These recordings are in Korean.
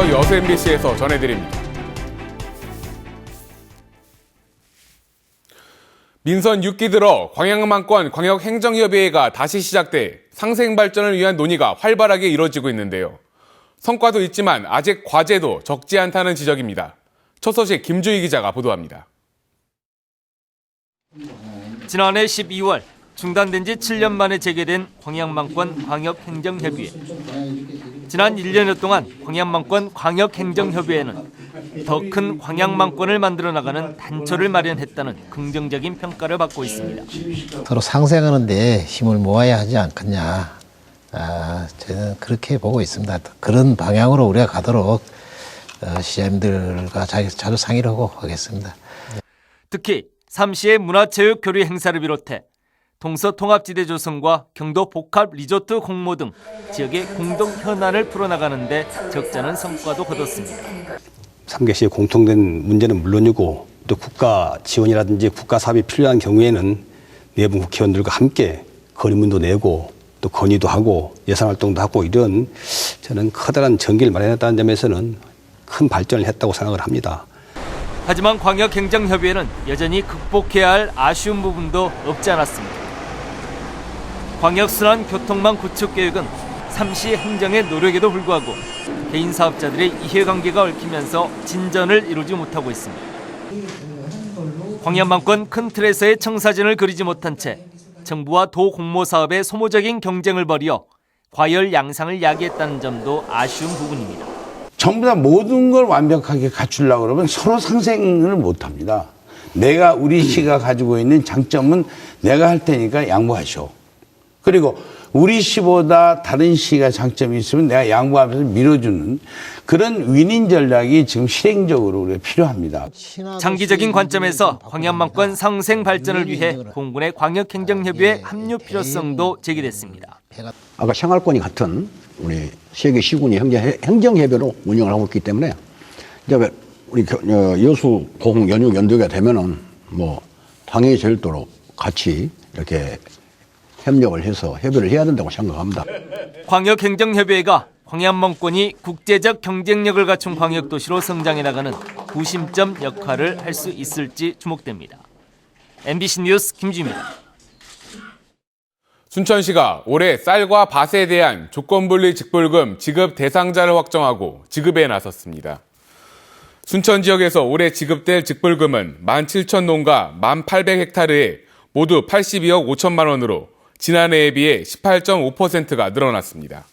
이어서 여수 MBC에서 전해드립니다. 민선 6기 들어 광양만권 광역행정협의회가 다시 시작돼 상생발전을 위한 논의가 활발하게 이뤄지고 있는데요. 성과도 있지만 아직 과제도 적지 않다는 지적입니다. 첫 소식 김주희 기자가 보도합니다. 지난해 12월 중단된 지 7년 만에 재개된 광양만권 광역행정협의회. 지난 1년여 동안 광양만권 광역행정협의회는 더 큰 광양만권을 만들어 나가는 단초를 마련했다는 긍정적인 평가를 받고 있습니다. 서로 상생하는 데 힘을 모아야 하지 않겠냐. 저는 그렇게 보고 있습니다. 그런 방향으로 우리가 가도록 시장님들과 자주 상의를 하고 하겠습니다. 특히 삼시의 문화체육교류 행사를 비롯해 동서통합지대 조성과 경도 복합 리조트 공모 등 지역의 공동 현안을 풀어나가는 데 적잖은 성과도 거뒀습니다. 3개시의 공통된 문제는 물론이고 또 국가 지원이라든지 국가 사업이 필요한 경우에는 내부 국회의원들과 함께 건의문도 내고 또 건의도 하고 예산활동도 하고 이런 저는 커다란 전기를 마련했다는 점에서는 큰 발전을 했다고 생각을 합니다. 하지만 광역행정협의회는 여전히 극복해야 할 아쉬운 부분도 없지 않았습니다. 광역순환교통망 구축 계획은 삼시 행정의 노력에도 불구하고 개인 사업자들의 이해관계가 얽히면서 진전을 이루지 못하고 있습니다. 광양만권 큰 틀에서의 청사진을 그리지 못한 채 정부와 도 공모 사업의 소모적인 경쟁을 벌여 과열 양상을 야기했다는 점도 아쉬운 부분입니다. 전부 다 모든 걸 완벽하게 갖추려고 그러면 서로 상생을 못합니다. 내가 우리 시가 가지고 있는 장점은 내가 할 테니까 양보하시오. 그리고 우리 시보다 다른 시가 장점이 있으면 내가 양보하면서 밀어주는 그런 윈윈 전략이 지금 실행적으로 우리가 필요합니다. 장기적인 관점에서 광양만권 상생 발전을 위해 공군의 광역행정협의회 합류 필요성도 제기됐습니다. 아까 생활권이 같은 우리 세계 시군이 행정협의회로 운영을 하고 있기 때문에 이제 우리 여수 고흥 연육 연도가 되면은 뭐 당연히 절도로 같이 이렇게 협력을 해서 협의를 해야 된다고 생각합니다. 광역행정협의회가 광양만권이 국제적 경쟁력을 갖춘 광역도시로 성장해 나가는 구심점 역할을 할 수 있을지 주목됩니다. MBC 뉴스 김주희입니다. 순천시가 올해 쌀과 밭에 대한 조건분리 직불금 지급 대상자를 확정하고 지급에 나섰습니다. 순천 지역에서 올해 지급될 직불금은 17,000농가 1,800헥타르에 모두 82억 5천만 원으로 지난해에 비해 18.5%가 늘어났습니다.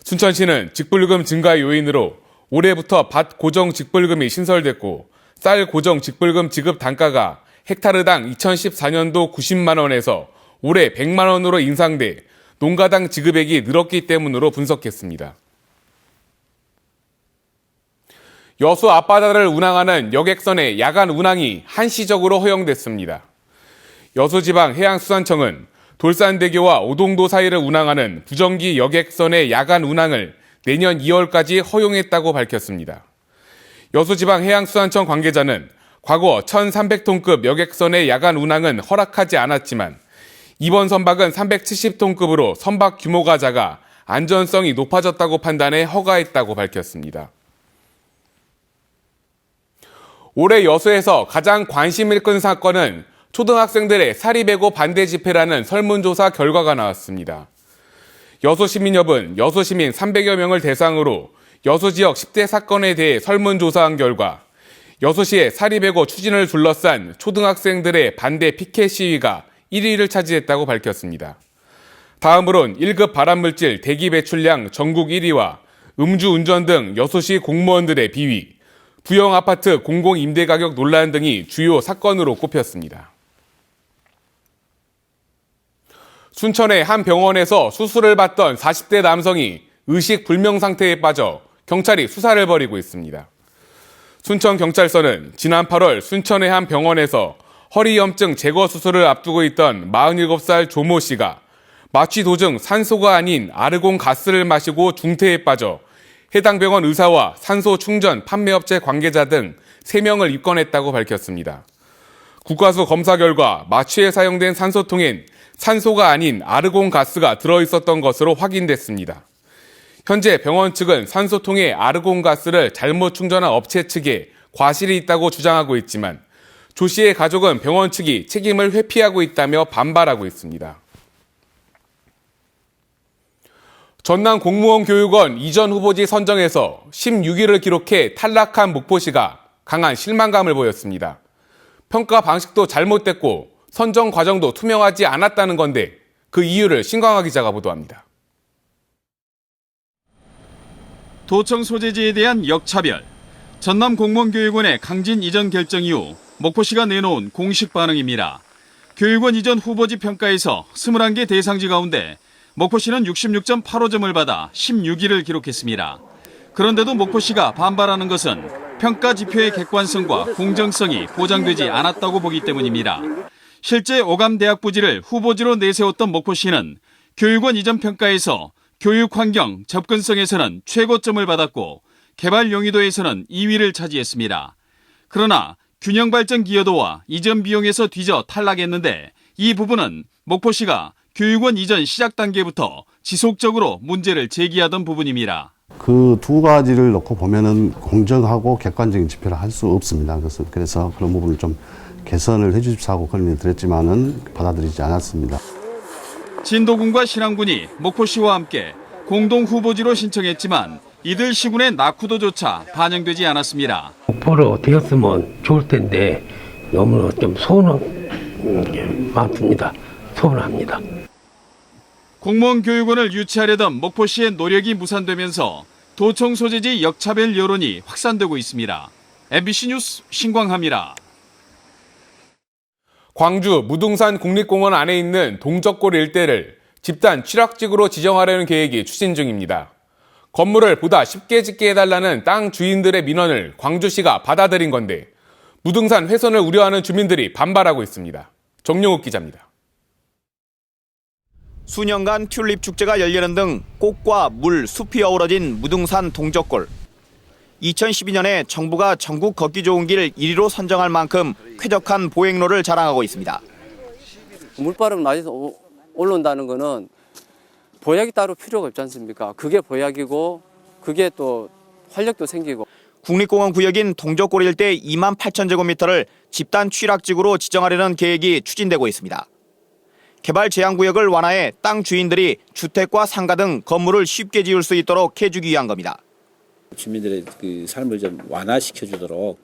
순천시는 직불금 증가 요인으로 올해부터 밭 고정 직불금이 신설됐고 쌀 고정 직불금 지급 단가가 헥타르당 2014년도 90만 원에서 올해 100만 원으로 인상돼 농가당 지급액이 늘었기 때문으로 분석했습니다. 여수 앞바다를 운항하는 여객선의 야간 운항이 한시적으로 허용됐습니다. 여수지방해양수산청은 돌산대교와 오동도 사이를 운항하는 부정기 여객선의 야간 운항을 내년 2월까지 허용했다고 밝혔습니다. 여수지방해양수산청 관계자는 과거 1,300톤급 여객선의 야간 운항은 허락하지 않았지만 이번 선박은 370톤급으로 선박 규모가 작아 안전성이 높아졌다고 판단해 허가했다고 밝혔습니다. 올해 여수에서 가장 관심을 끈 사건은 초등학생들의 사립외고 반대 집회라는 설문조사 결과가 나왔습니다. 여수시민협은 여수시민 300여 명을 대상으로 여수 지역 10대 사건에 대해 설문조사한 결과 여수시의 사립외고 추진을 둘러싼 초등학생들의 반대 피켓 시위가 1위를 차지했다고 밝혔습니다. 다음으론 1급 발암물질 대기 배출량 전국 1위와 음주운전 등 여수시 공무원들의 비위, 부영아파트 공공임대가격 논란 등이 주요 사건으로 꼽혔습니다. 순천의 한 병원에서 수술을 받던 40대 남성이 의식불명 상태에 빠져 경찰이 수사를 벌이고 있습니다. 순천경찰서는 지난 8월 순천의 한 병원에서 허리염증 제거 수술을 앞두고 있던 47살 조모 씨가 마취 도중 산소가 아닌 아르곤 가스를 마시고 중태에 빠져 해당 병원 의사와 산소 충전 판매업체 관계자 등 3명을 입건했다고 밝혔습니다. 국과수 검사 결과 마취에 사용된 산소통엔 산소가 아닌 아르곤 가스가 들어있었던 것으로 확인됐습니다. 현재 병원 측은 산소통에 아르곤가스를 잘못 충전한 업체 측에 과실이 있다고 주장하고 있지만 조 씨의 가족은 병원 측이 책임을 회피하고 있다며 반발하고 있습니다. 전남 공무원 교육원 이전 후보지 선정에서 16위를 기록해 탈락한 목포시가 강한 실망감을 보였습니다. 평가 방식도 잘못됐고 선정 과정도 투명하지 않았다는 건데 그 이유를 신광하 기자가 보도합니다. 도청 소재지에 대한 역차별, 전남 공무원교육원의 강진 이전 결정 이후 목포시가 내놓은 공식 반응입니다. 교육원 이전 후보지 평가에서 21개 대상지 가운데 목포시는 66.85점을 받아 16위를 기록했습니다. 그런데도 목포시가 반발하는 것은 평가 지표의 객관성과 공정성이 보장되지 않았다고 보기 때문입니다. 실제 오감대학 부지를 후보지로 내세웠던 목포시는 교육원 이전 평가에서 교육 환경, 접근성에서는 최고점을 받았고 개발 용이도에서는 2위를 차지했습니다. 그러나 균형 발전 기여도와 이전 비용에서 뒤져 탈락했는데 이 부분은 목포시가 교육원 이전 시작 단계부터 지속적으로 문제를 제기하던 부분입니다. 그 두 가지를 놓고 보면은 공정하고 객관적인 지표를 할 수 없습니다. 그래서 그런 부분을 좀 개선을 해주십사고 건의를 드렸지만은 받아들이지 않았습니다. 진도군과 신안군이 목포시와 함께 공동 후보지로 신청했지만 이들 시군의 낙후도조차 반영되지 않았습니다. 목포를 어떻게 했으면 좋을 텐데 너무 좀 서운한 게 많습니다. 서운합니다. 공무원 교육원을 유치하려던 목포시의 노력이 무산되면서 도청 소재지 역차별 여론이 확산되고 있습니다. MBC 뉴스 신광하입니다. 광주 무등산 국립공원 안에 있는 동적골 일대를 집단 취락지구로 지정하려는 계획이 추진 중입니다. 건물을 보다 쉽게 짓게 해달라는 땅 주인들의 민원을 광주시가 받아들인 건데 무등산 훼손을 우려하는 주민들이 반발하고 있습니다. 정용욱 기자입니다. 수년간 튤립 축제가 열리는 등 꽃과 물, 숲이 어우러진 무등산 동적골. 2012년에 정부가 전국 걷기 좋은 길 1위로 선정할 만큼 쾌적한 보행로를 자랑하고 있습니다. 물바람 낮에서 올라온다는 거는 보약이 따로 필요가 없지 않습니까? 그게 보약이고 그게 또 활력도 생기고. 국립공원 구역인 동적골 일대 2만 8천 제곱미터를 집단 취락지구로 지정하려는 계획이 추진되고 있습니다. 개발 제한구역을 완화해 땅 주인들이 주택과 상가 등 건물을 쉽게 지을 수 있도록 해주기 위한 겁니다. 주민들의 그 삶을 좀 완화시켜주도록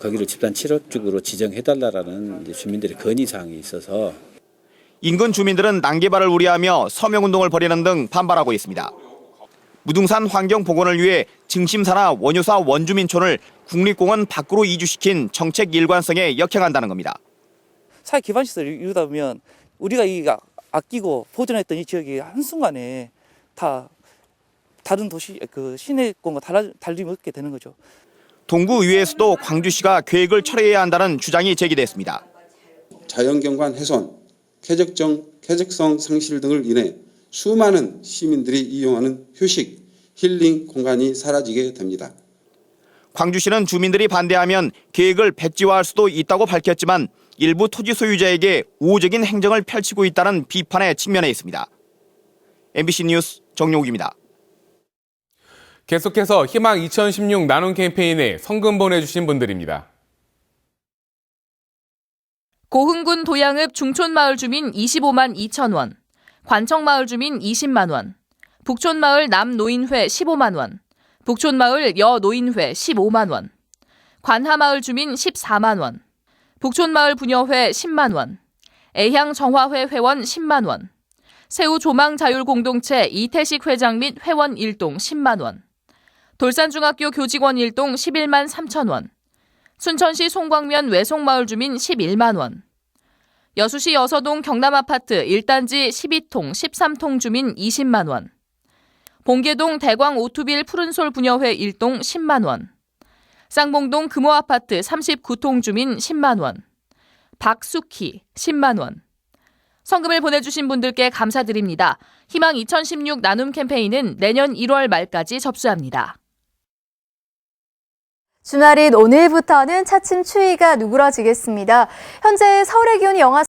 거기를 집단 취락지구로 지정해달라는 주민들의 건의사항이 있어서 인근 주민들은 난개발을 우려하며 서명운동을 벌이는 등 반발하고 있습니다. 무등산 환경복원을 위해 증심사나 원효사 원주민촌을 국립공원 밖으로 이주시킨 정책 일관성에 역행한다는 겁니다. 사회 기반시설을 이루다 보면 우리가 아끼고 보존했던 이 지역이 한순간에 다 다른 도시, 시내권과 달리 먹게 되는 거죠. 동구의회에서도 광주시가 계획을 철회해야 한다는 주장이 제기됐습니다. 자연경관 훼손, 쾌적성 상실 등을 인해 수많은 시민들이 이용하는 휴식, 힐링 공간이 사라지게 됩니다. 광주시는 주민들이 반대하면 계획을 백지화할 수도 있다고 밝혔지만 일부 토지 소유자에게 우호적인 행정을 펼치고 있다는 비판에 직면해 있습니다. MBC 뉴스 정용욱입니다. 계속해서 희망 2016 나눔 캠페인에 성금 보내주신 분들입니다. 고흥군 도양읍 중촌마을 주민 25만 2천 원, 관청마을 주민 20만 원, 북촌마을 남노인회 15만 원, 북촌마을 여노인회 15만 원, 관하마을 주민 14만 원, 북촌마을 부녀회 10만 원, 애향 정화회 회원 10만 원, 새우 조망 자율 공동체 이태식 회장 및 회원 1동 10만 원, 돌산중학교 교직원 1동 11만 3천 원, 순천시 송광면 외송마을 주민 11만 원, 여수시 여서동 경남아파트 1단지 12통 13통 주민 20만 원, 봉계동 대광 오투빌 푸른솔 부녀회 1동 10만 원, 쌍봉동 금호아파트 39통 주민 10만 원, 박숙희 10만 원. 성금을 보내주신 분들께 감사드립니다. 희망 2016 나눔 캠페인은 내년 1월 말까지 접수합니다. 주말인 오늘부터는 차츰 추위가 누그러지겠습니다. 현재 서울의 기온이 영하